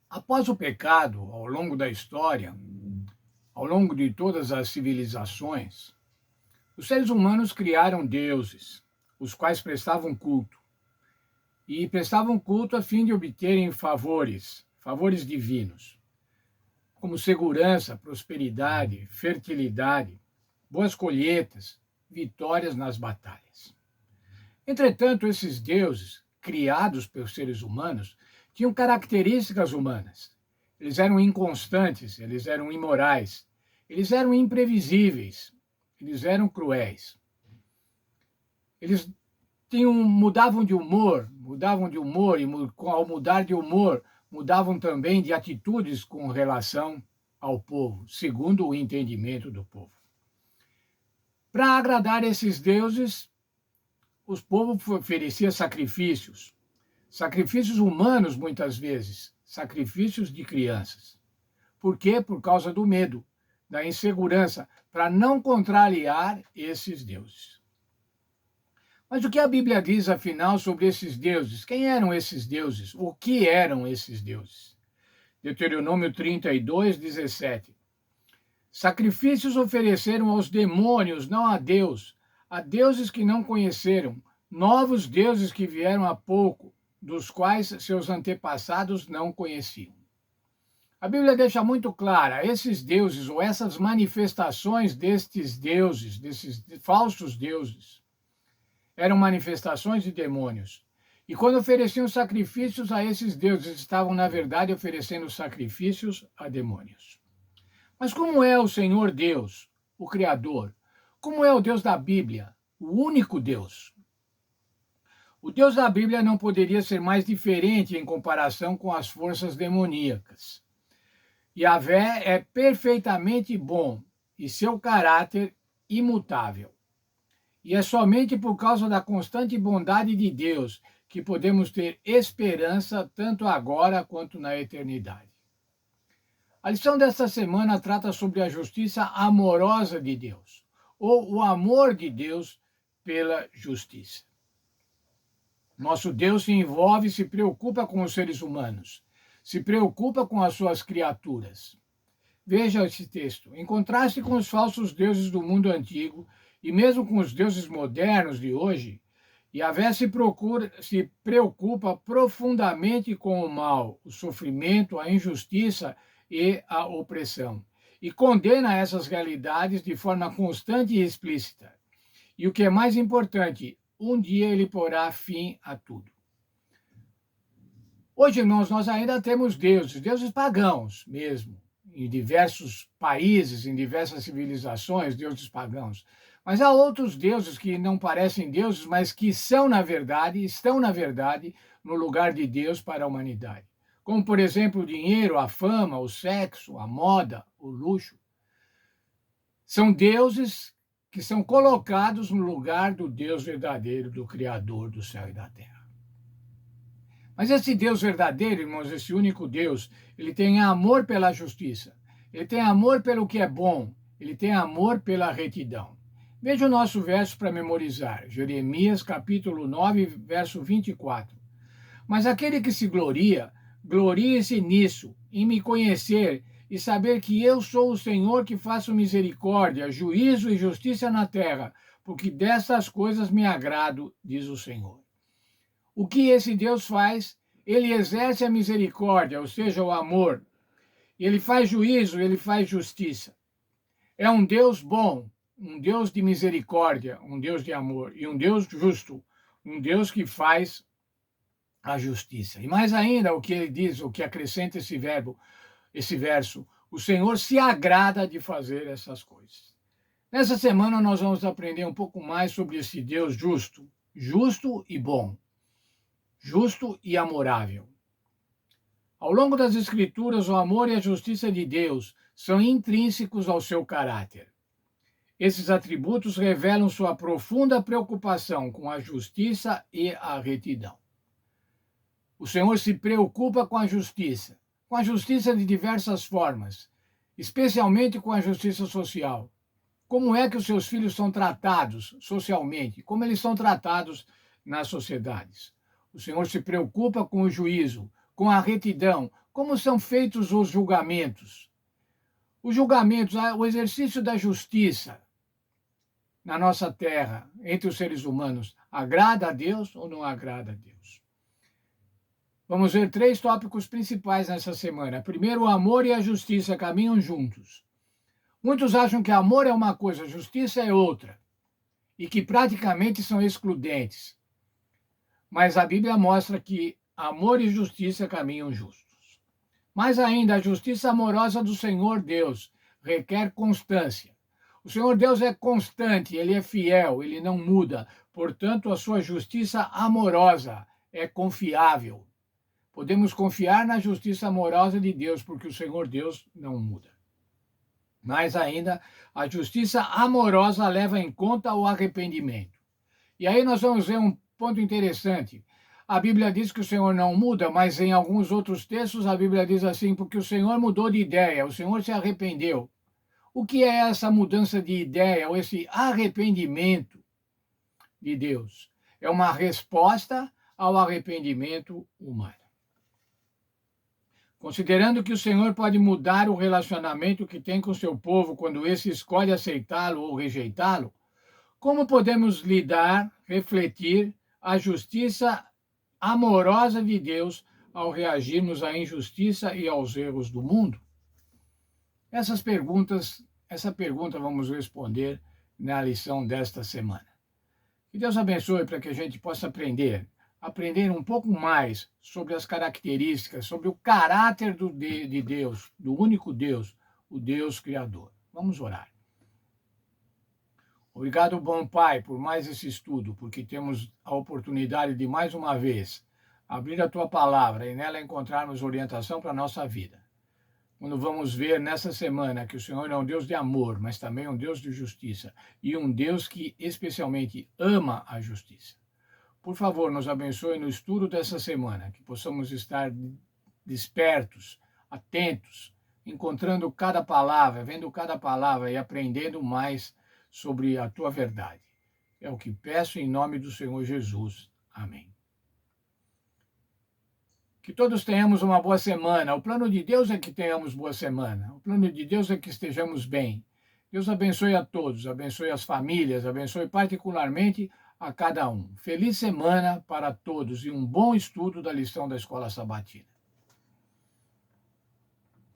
Após o pecado, ao longo da história, ao longo de todas as civilizações, os seres humanos criaram deuses, os quais prestavam culto. E prestavam culto a fim de obterem favores divinos, como segurança, prosperidade, fertilidade, boas colheitas, vitórias nas batalhas. Entretanto, esses deuses, criados pelos seres humanos, tinham características humanas. Eles eram inconstantes, eles eram imorais, eles eram imprevisíveis, eles eram cruéis. Eles mudavam de humor e ao mudar de humor, mudavam também de atitudes com relação ao povo, segundo o entendimento do povo. Para agradar esses deuses, os povos ofereciam sacrifícios, sacrifícios humanos muitas vezes, sacrifícios de crianças. Por quê? Por causa do medo, da insegurança, para não contrariar esses deuses. Mas o que a Bíblia diz, afinal, sobre esses deuses? Quem eram esses deuses? O que eram esses deuses? Deuteronômio 32, 17. Sacrifícios ofereceram aos demônios, não a deuses que não conheceram, novos deuses que vieram há pouco, dos quais seus antepassados não conheciam. A Bíblia deixa muito clara, esses deuses ou essas manifestações destes deuses, desses falsos deuses, eram manifestações de demônios. E quando ofereciam sacrifícios a esses deuses, estavam, na verdade, oferecendo sacrifícios a demônios. Mas como é o Senhor Deus, o Criador? Como é o Deus da Bíblia, o único Deus? O Deus da Bíblia não poderia ser mais diferente em comparação com as forças demoníacas. Yahvé é perfeitamente bom e seu caráter imutável. E é somente por causa da constante bondade de Deus que podemos ter esperança tanto agora quanto na eternidade. A lição desta semana trata sobre a justiça amorosa de Deus, ou o amor de Deus pela justiça. Nosso Deus se envolve e se preocupa com os seres humanos, se preocupa com as suas criaturas. Veja esse texto. Em contraste com os falsos deuses do mundo antigo, e mesmo com os deuses modernos de hoje, Yahvé se preocupa profundamente com o mal, o sofrimento, a injustiça e a opressão, e condena essas realidades de forma constante e explícita. E o que é mais importante, um dia ele porá fim a tudo. Hoje, irmãos, nós ainda temos deuses pagãos mesmo, em diversos países, em diversas civilizações, deuses pagãos. Mas há outros deuses que não parecem deuses, mas que estão, na verdade, no lugar de Deus para a humanidade. Como, por exemplo, o dinheiro, a fama, o sexo, a moda, o luxo. São deuses que são colocados no lugar do Deus verdadeiro, do Criador do céu e da terra. Mas esse Deus verdadeiro, irmãos, esse único Deus, ele tem amor pela justiça, ele tem amor pelo que é bom, ele tem amor pela retidão. Veja o nosso verso para memorizar, Jeremias capítulo 9, verso 24. Mas aquele que se gloria, glorie-se nisso, em me conhecer e saber que eu sou o Senhor que faço misericórdia, juízo e justiça na terra, porque destas coisas me agrado, diz o Senhor. O que esse Deus faz? Ele exerce a misericórdia, ou seja, o amor. Ele faz juízo, ele faz justiça. É um Deus bom, um Deus de misericórdia, um Deus de amor e um Deus justo, um Deus que faz a justiça. E mais ainda, o que ele diz, o que acrescenta esse verso, o Senhor se agrada de fazer essas coisas. Nessa semana nós vamos aprender um pouco mais sobre esse Deus justo, justo e bom, justo e amorável. Ao longo das Escrituras, o amor e a justiça de Deus são intrínsecos ao seu caráter. Esses atributos revelam sua profunda preocupação com a justiça e a retidão. O Senhor se preocupa com a justiça de diversas formas, especialmente com a justiça social. Como é que os seus filhos são tratados socialmente? Como eles são tratados nas sociedades? O Senhor se preocupa com o juízo, com a retidão, Como são feitos os julgamentos? Os julgamentos, o exercício da justiça na nossa terra, entre os seres humanos, agrada a Deus ou não agrada a Deus? Vamos ver 3 tópicos principais nessa semana. Primeiro, o amor e a justiça caminham juntos. Muitos acham que amor é uma coisa, justiça é outra, e que praticamente são excludentes. Mas a Bíblia mostra que amor e justiça caminham justos. Mais ainda, a justiça amorosa do Senhor Deus requer constância. O Senhor Deus é constante, ele é fiel, ele não muda. Portanto, a sua justiça amorosa é confiável. Podemos confiar na justiça amorosa de Deus, porque o Senhor Deus não muda. Mais ainda, a justiça amorosa leva em conta o arrependimento. E aí nós vamos ver um ponto interessante. A Bíblia diz que o Senhor não muda, mas em alguns outros textos a Bíblia diz assim, porque o Senhor mudou de ideia, o Senhor se arrependeu. O que é essa mudança de ideia, ou esse arrependimento de Deus? É uma resposta ao arrependimento humano. Considerando que o Senhor pode mudar o relacionamento que tem com o seu povo quando esse escolhe aceitá-lo ou rejeitá-lo, como podemos lidar, refletir a justiça amorosa de Deus ao reagirmos à injustiça e aos erros do mundo? Essa pergunta vamos responder na lição desta semana. Que Deus abençoe para que a gente possa aprender um pouco mais sobre as características, sobre o caráter de Deus, do único Deus, o Deus Criador. Vamos orar. Obrigado, bom Pai, por mais esse estudo, porque temos a oportunidade de, mais uma vez, abrir a Tua palavra e nela encontrarmos orientação para a nossa vida. Quando vamos ver nessa semana que o Senhor é um Deus de amor, mas também um Deus de justiça, e um Deus que especialmente ama a justiça. Por favor, nos abençoe no estudo dessa semana, que possamos estar despertos, atentos, encontrando cada palavra, vendo cada palavra e aprendendo mais sobre a Tua verdade. É o que peço em nome do Senhor Jesus. Amém. Que todos tenhamos uma boa semana. O plano de Deus é que tenhamos boa semana. O plano de Deus é que estejamos bem. Deus abençoe a todos, abençoe as famílias, abençoe particularmente a cada um. Feliz semana para todos e um bom estudo da lição da Escola Sabatina.